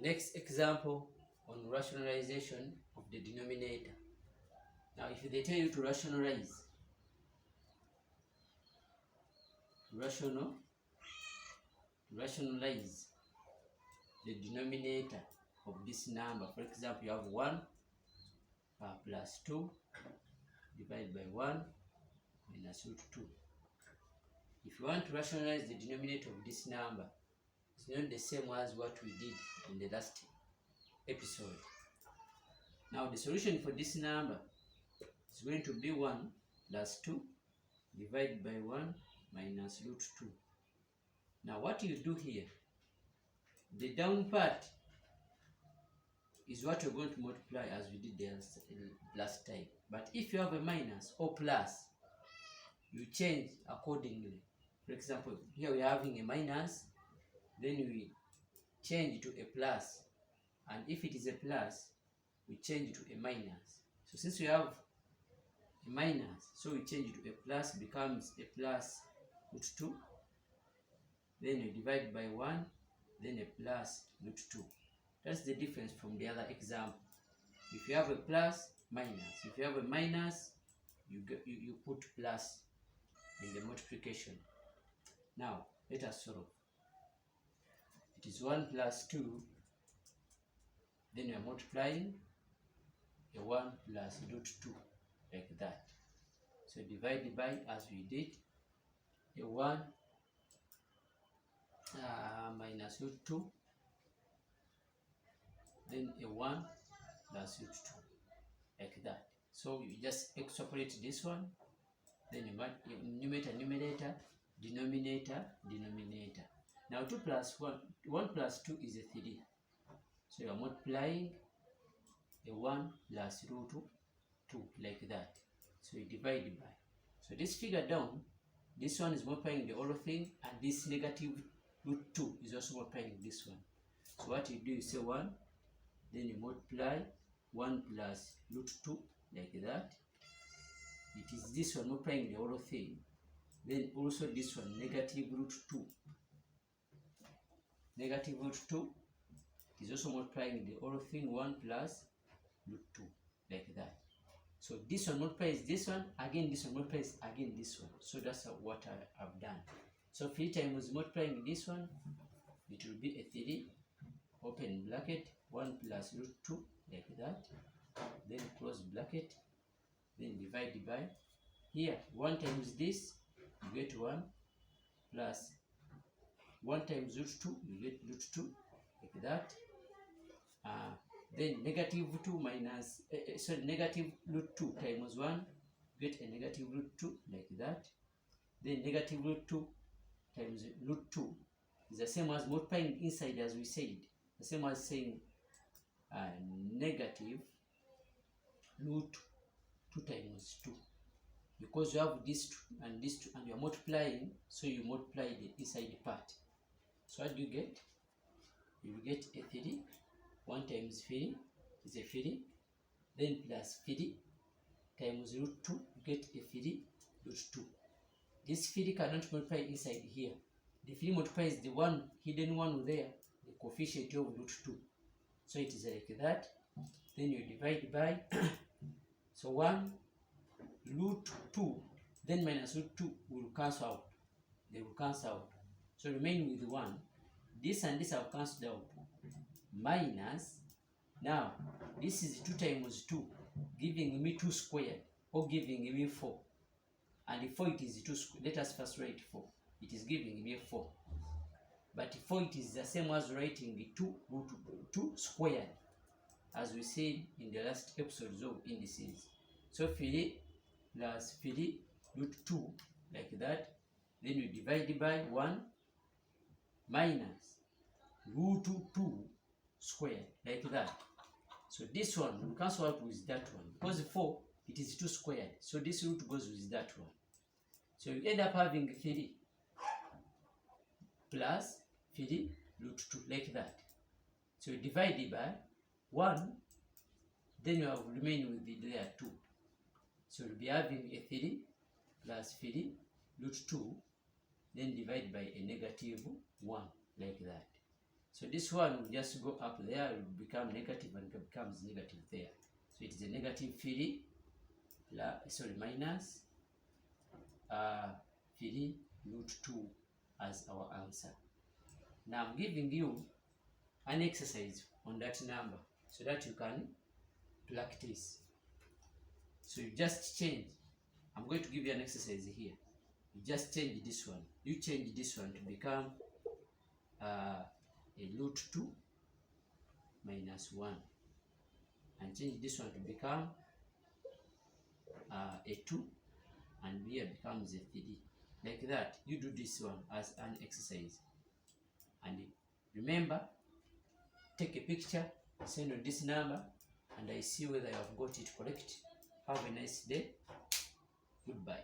Next example on rationalization of the denominator. Now if they tell you to rationalize the denominator of this number, for example, you have 1 plus 2 divided by 1 minus root 2. If you want to rationalize the denominator of this number, it's not the same as what we did in the last episode. Now the solution for this number is going to be 1 plus 2 divided by 1 minus root 2. Now what you do here, the down part is what you're going to multiply as we did the last time. But if you have a minus or plus, you change accordingly. For example, here we are having a minus, then we change to a plus, and if it is a plus, we change to a minus. So since we have a minus, so we change to a plus, becomes a plus root 2, then you divide by 1, then a plus root 2. That's the difference from the other example. If you have a plus, minus. If you have a minus, you put plus in the multiplication. Now let us solve. It is 1 plus 2, then you are multiplying a 1 plus root 2, like that. So divide by, as we did, a 1 minus root 2, then a 1 plus root 2, like that. So you just extrapolate this one, then you numerator, numerator, denominator, denominator. Now 2 plus 1, 1 plus 2 is a 3. So you are multiplying a 1 plus root 2, like that. So you divide by. So this figure down, this one is multiplying the whole thing, and this negative root 2 is also multiplying this one. So what you do, you say 1, then you multiply 1 plus root 2, like that. It is this one multiplying the whole thing. Then also this one, negative root 2. Negative root 2 is also multiplying the whole thing, 1 plus root 2, like that. So this one multiplies this one, again this one multiplies again this one. So that's what I have done. So 3 times multiplying this one, it will be a 3, open bracket, 1 plus root 2, like that. Then close bracket, then divide by. Here, 1 times this, you get 1, plus 1 times root 2, you get root 2, like that. Then negative 2 minus, negative root 2 times 1, get a negative root 2, like that. Then negative root 2 times root 2 is the same as multiplying inside, as we said. The same as saying negative root 2 times 2. Because you have this 2 and this 2, and you are multiplying, so you multiply the inside part. So what do you get? You will get a 3. 1 times 3 is a 3. Then plus 3 times root 2, you get a 3 root 2. This 3 cannot multiply inside here. The 3 multiplies the one hidden one there, the coefficient of root 2. So it is like that. Then you divide by. So 1 root 2, then minus root 2 will cancel out. They will cancel out. So remain with 1. This and this have cancelled out. Minus, now this is 2 times 2, giving me 2 squared, or giving me 4. And 4 it is 2 squared. Let us first write 4. It is giving me 4. But 4 it is the same as writing 2 root 2 squared, as we said in the last episodes of indices. So 3 plus 3 root 2, like that. Then you divide by 1 minus root 2 squared, like that. So this one will cancel out with that one, because 4 it is 2 squared, so this root goes with that one. So you end up having 3 plus 3 root 2, like that. So you divide by 1, then you have remained with the layer 2. So we'll be having a 3 plus 3 root 2, then divide by a negative 1, like that. So this one will just go up there, it will become negative, and it becomes negative there. So it is a negative 3 minus 3 root 2 as our answer. Now I'm giving you an exercise on that number so that you can practice. So you just change. I'm going to give you an exercise here. You just change this one. You change this one to become a root 2 minus 1. And change this one to become a 2. And here becomes a 3. Like that. You do this one as an exercise. And remember, take a picture, send on this number, and I see whether you have got it correct. Have a nice day. Goodbye.